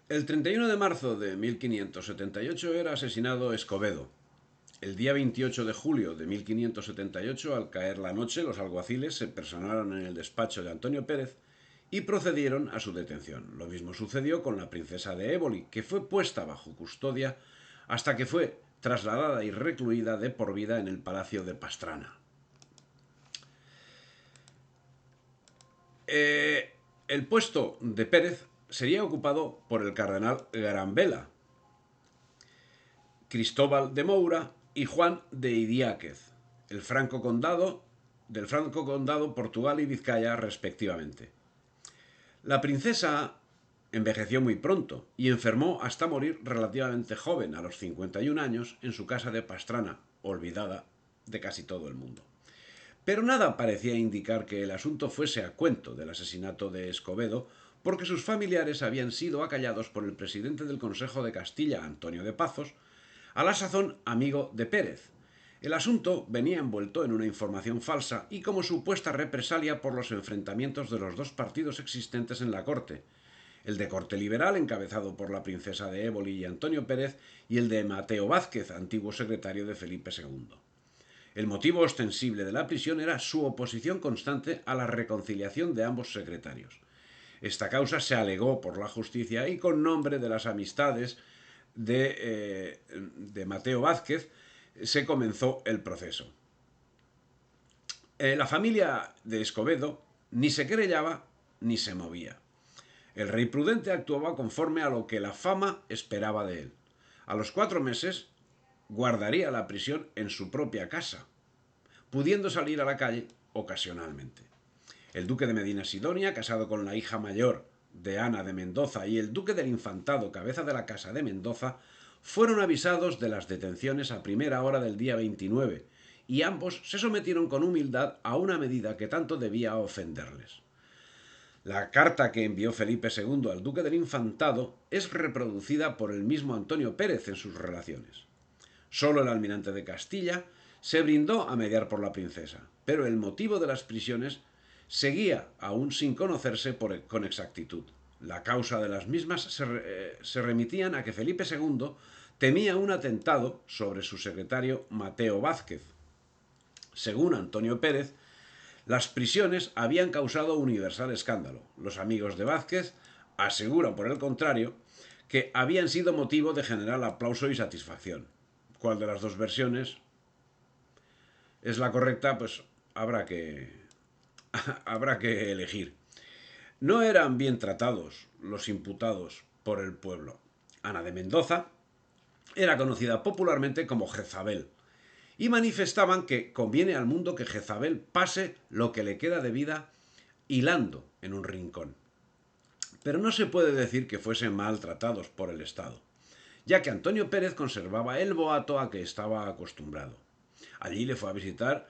El 31 de marzo de 1578 era asesinado Escobedo. El día 28 de julio de 1578, al caer la noche, los alguaciles se personaron en el despacho de Antonio Pérez y procedieron a su detención. Lo mismo sucedió con la princesa de Éboli, que fue puesta bajo custodia hasta que fue trasladada y recluida de por vida en el palacio de Pastrana. El puesto de Pérez sería ocupado por el cardenal Garambela, Cristóbal de Moura y Juan de Idiáquez, el franco condado del Franco Condado Portugal y Vizcaya respectivamente. La princesa envejeció muy pronto y enfermó hasta morir relativamente joven, a los 51 años, en su casa de Pastrana, olvidada de casi todo el mundo. Pero nada parecía indicar que el asunto fuese a cuento del asesinato de Escobedo, porque sus familiares habían sido acallados por el presidente del Consejo de Castilla, Antonio de Pazos, a la sazón amigo de Pérez. El asunto venía envuelto en una información falsa y como supuesta represalia por los enfrentamientos de los dos partidos existentes en la corte, el de corte liberal encabezado por la princesa de Éboli y Antonio Pérez y el de Mateo Vázquez, antiguo secretario de Felipe II. El motivo ostensible de la prisión era su oposición constante a la reconciliación de ambos secretarios. Esta causa se alegó por la justicia y con nombre de las amistades de Mateo Vázquez se comenzó el proceso. La familia de Escobedo ni se querellaba ni se movía. El rey prudente actuaba conforme a lo que la fama esperaba de él. A los 4 meses guardaría la prisión en su propia casa, pudiendo salir a la calle ocasionalmente. El duque de Medina Sidonia, casado con la hija mayor de Ana de Mendoza, y el duque del Infantado, cabeza de la casa de Mendoza, fueron avisados de las detenciones a primera hora del día 29, y ambos se sometieron con humildad a una medida que tanto debía ofenderles. La carta que envió Felipe II al duque del Infantado es reproducida por el mismo Antonio Pérez en sus relaciones. Solo el almirante de Castilla se brindó a mediar por la princesa, pero el motivo de las prisiones seguía aún sin conocerse con exactitud. La causa de las mismas se remitían a que Felipe II temía un atentado sobre su secretario Mateo Vázquez. Según Antonio Pérez, las prisiones habían causado universal escándalo. Los amigos de Vázquez aseguran, por el contrario, que habían sido motivo de general aplauso y satisfacción. ¿Cuál de las dos versiones es la correcta? Pues habrá que, habrá que elegir. No eran bien tratados los imputados por el pueblo. Ana de Mendoza era conocida popularmente como Jezabel, y manifestaban que conviene al mundo que Jezabel pase lo que le queda de vida hilando en un rincón. Pero no se puede decir que fuesen maltratados por el Estado, ya que Antonio Pérez conservaba el boato a que estaba acostumbrado. Allí le fue a visitar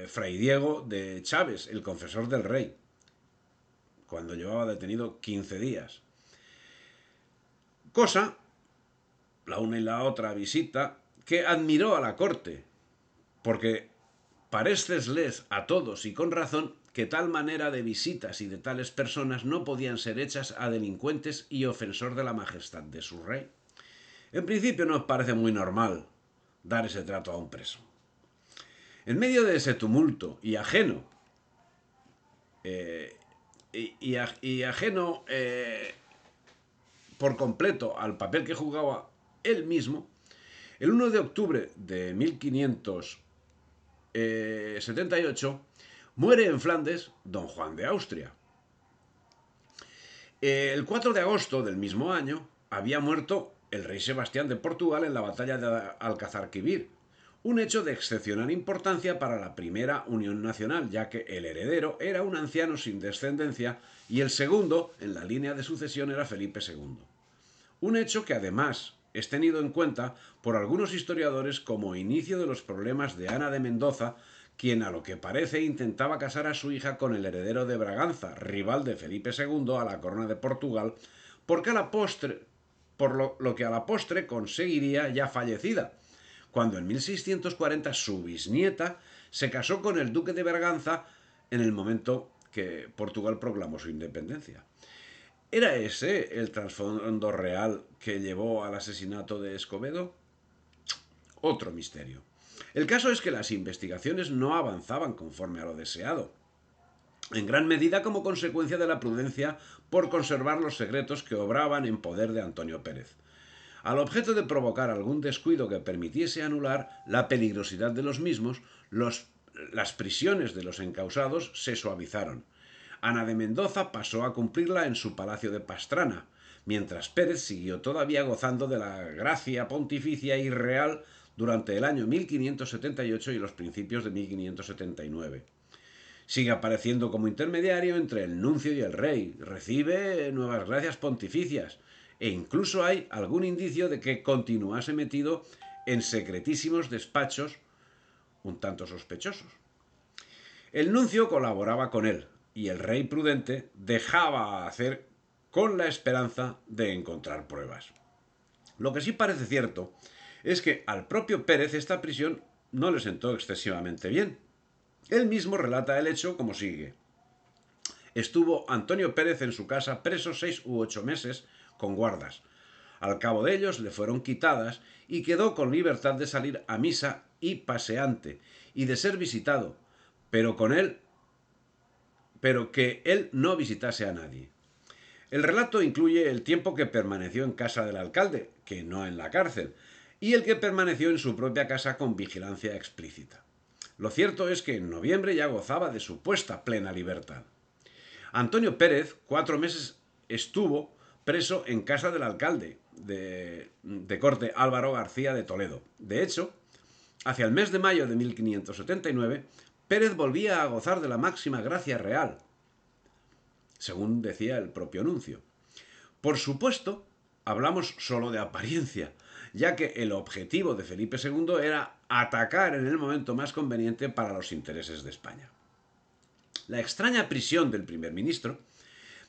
Fray Diego de Chávez, el confesor del rey, cuando llevaba detenido 15 días. Cosa, la una y la otra visita, que admiró a la corte, porque parécesles a todos y con razón que tal manera de visitas y de tales personas no podían ser hechas a delincuentes y ofensor de la majestad de su rey. En principio nos parece muy normal dar ese trato a un preso. En medio de ese tumulto y ajeno, ajeno por completo al papel que jugaba él mismo, el 1 de octubre de 1578 muere en Flandes don Juan de Austria. El 4 de agosto del mismo año había muerto el rey Sebastián de Portugal en la batalla de Alcazarquivir, un hecho de excepcional importancia para la primera unión nacional, ya que el heredero era un anciano sin descendencia y el segundo en la línea de sucesión era Felipe II. Un hecho que además es tenido en cuenta por algunos historiadores como inicio de los problemas de Ana de Mendoza, quien a lo que parece intentaba casar a su hija con el heredero de Braganza, rival de Felipe II a la corona de Portugal, porque a la postre, lo que a la postre conseguiría ya fallecida, cuando en 1640 su bisnieta se casó con el duque de Braganza en el momento que Portugal proclamó su independencia. ¿Era ese el trasfondo real que llevó al asesinato de Escobedo? Otro misterio. El caso es que las investigaciones no avanzaban conforme a lo deseado, en gran medida como consecuencia de la prudencia por conservar los secretos que obraban en poder de Antonio Pérez, al objeto de provocar algún descuido que permitiese anular la peligrosidad de los mismos. Las prisiones de los encausados se suavizaron. Ana de Mendoza pasó a cumplirla en su palacio de Pastrana, mientras Pérez siguió todavía gozando de la gracia pontificia y real durante el año 1578 y los principios de 1579. Sigue apareciendo como intermediario entre el nuncio y el rey, recibe nuevas gracias pontificias e incluso hay algún indicio de que continuase metido en secretísimos despachos un tanto sospechosos. El nuncio colaboraba con él y el rey prudente dejaba hacer con la esperanza de encontrar pruebas. Lo que sí parece cierto es que al propio Pérez esta prisión no le sentó excesivamente bien. Él mismo relata el hecho como sigue. Estuvo Antonio Pérez en su casa preso 6 u 8 meses con guardas. Al cabo de ellos le fueron quitadas y quedó con libertad de salir a misa y paseante y de ser visitado, pero que él no visitase a nadie. El relato incluye el tiempo que permaneció en casa del alcalde, que no en la cárcel, y el que permaneció en su propia casa con vigilancia explícita. Lo cierto es que en noviembre ya gozaba de supuesta plena libertad. Antonio Pérez 4 meses estuvo preso en casa del alcalde de corte Álvaro García de Toledo. De hecho, hacia el mes de mayo de 1579, Pérez volvía a gozar de la máxima gracia real, según decía el propio nuncio. Por supuesto, hablamos solo de apariencia, ya que el objetivo de Felipe II era atacar en el momento más conveniente para los intereses de España. La extraña prisión del primer ministro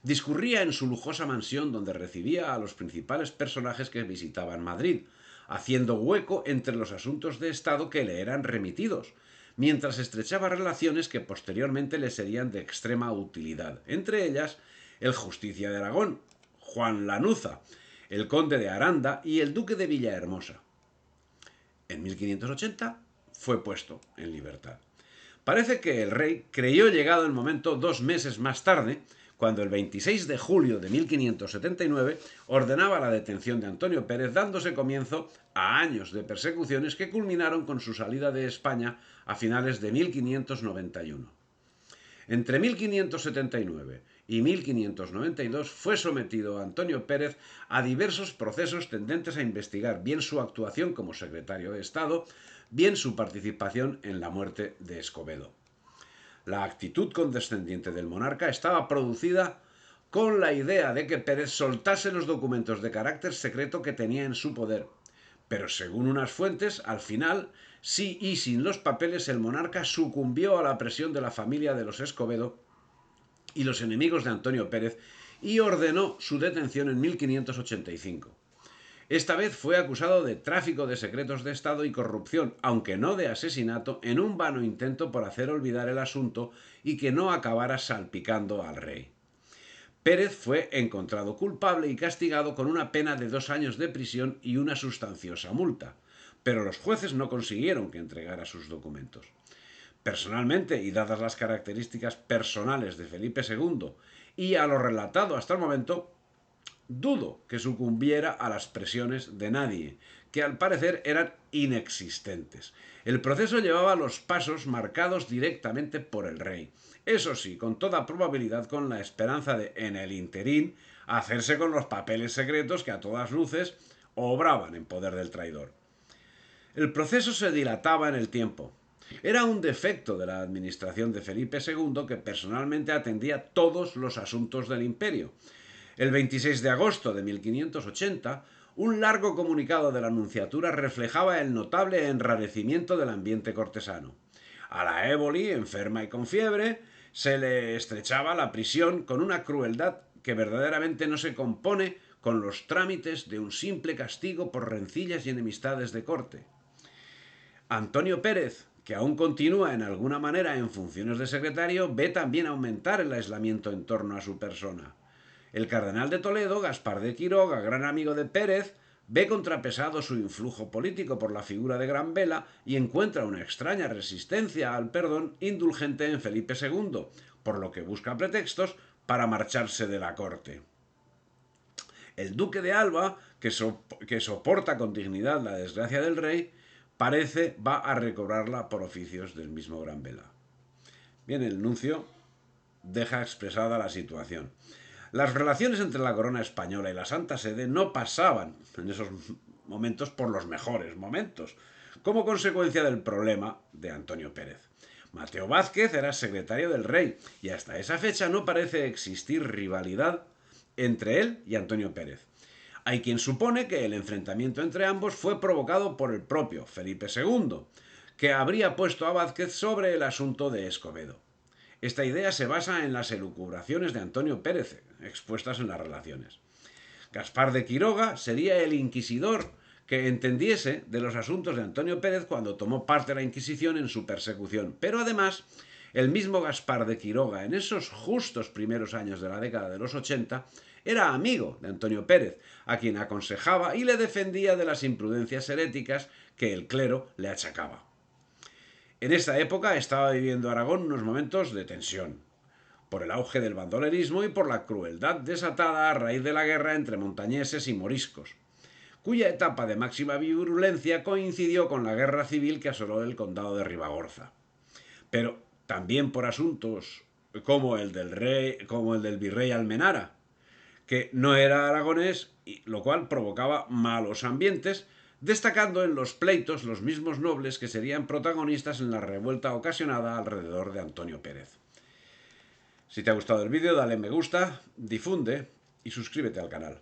discurría en su lujosa mansión donde recibía a los principales personajes que visitaban Madrid, haciendo hueco entre los asuntos de Estado que le eran remitidos, mientras estrechaba relaciones que posteriormente le serían de extrema utilidad, entre ellas el Justicia de Aragón, Juan Lanuza, el conde de Aranda y el duque de Villahermosa. En 1580 fue puesto en libertad. Parece que el rey creyó llegado el momento 2 meses más tarde, cuando el 26 de julio de 1579 ordenaba la detención de Antonio Pérez, dándose comienzo a años de persecuciones que culminaron con su salida de España a finales de 1591. Entre 1579 y 1592 fue sometido Antonio Pérez a diversos procesos tendentes a investigar bien su actuación como secretario de Estado, bien su participación en la muerte de Escobedo. La actitud condescendiente del monarca estaba producida con la idea de que Pérez soltase los documentos de carácter secreto que tenía en su poder. Pero según unas fuentes, al final, sí y sin los papeles, el monarca sucumbió a la presión de la familia de los Escobedo y los enemigos de Antonio Pérez y ordenó su detención en 1585. Esta vez fue acusado de tráfico de secretos de Estado y corrupción, aunque no de asesinato, en un vano intento por hacer olvidar el asunto y que no acabara salpicando al rey. Pérez fue encontrado culpable y castigado con una pena de 2 años de prisión y una sustanciosa multa, pero los jueces no consiguieron que entregara sus documentos. Personalmente, y dadas las características personales de Felipe II y a lo relatado hasta el momento, dudo que sucumbiera a las presiones de nadie, que al parecer eran inexistentes. El proceso llevaba los pasos marcados directamente por el rey. Eso sí, con toda probabilidad con la esperanza de, en el interín, hacerse con los papeles secretos que a todas luces obraban en poder del traidor. El proceso se dilataba en el tiempo. Era un defecto de la administración de Felipe II, que personalmente atendía todos los asuntos del imperio. El 26 de agosto de 1580, un largo comunicado de la Nunciatura reflejaba el notable enrarecimiento del ambiente cortesano. A la Éboli, enferma y con fiebre, se le estrechaba la prisión con una crueldad que verdaderamente no se compone con los trámites de un simple castigo por rencillas y enemistades de corte. Antonio Pérez, que aún continúa en alguna manera en funciones de secretario, ve también aumentar el aislamiento en torno a su persona. El cardenal de Toledo, Gaspar de Quiroga, gran amigo de Pérez, ve contrapesado su influjo político por la figura de Gran Vela y encuentra una extraña resistencia al perdón indulgente en Felipe II, por lo que busca pretextos para marcharse de la corte. El duque de Alba, que soporta con dignidad la desgracia del rey, parece va a recobrarla por oficios del mismo Gran Vela. Bien, el nuncio deja expresada la situación. Las relaciones entre la corona española y la Santa Sede no pasaban en esos momentos por los mejores momentos, como consecuencia del problema de Antonio Pérez. Mateo Vázquez era secretario del rey y hasta esa fecha no parece existir rivalidad entre él y Antonio Pérez. Hay quien supone que el enfrentamiento entre ambos fue provocado por el propio Felipe II, que habría puesto a Vázquez sobre el asunto de Escobedo. Esta idea se basa en las elucubraciones de Antonio Pérez, expuestas en las relaciones. Gaspar de Quiroga sería el inquisidor que entendiese de los asuntos de Antonio Pérez cuando tomó parte de la Inquisición en su persecución. Pero además, el mismo Gaspar de Quiroga, en esos justos primeros años de la década de los 80, era amigo de Antonio Pérez, a quien aconsejaba y le defendía de las imprudencias heréticas que el clero le achacaba. En esta época estaba viviendo Aragón unos momentos de tensión, por el auge del bandolerismo y por la crueldad desatada a raíz de la guerra entre montañeses y moriscos, cuya etapa de máxima virulencia coincidió con la guerra civil que asoló el condado de Ribagorza. Pero también por asuntos como el del virrey Almenara, que no era aragonés, lo cual provocaba malos ambientes, destacando en los pleitos los mismos nobles que serían protagonistas en la revuelta ocasionada alrededor de Antonio Pérez. Si te ha gustado el vídeo, dale me gusta, difunde y suscríbete al canal.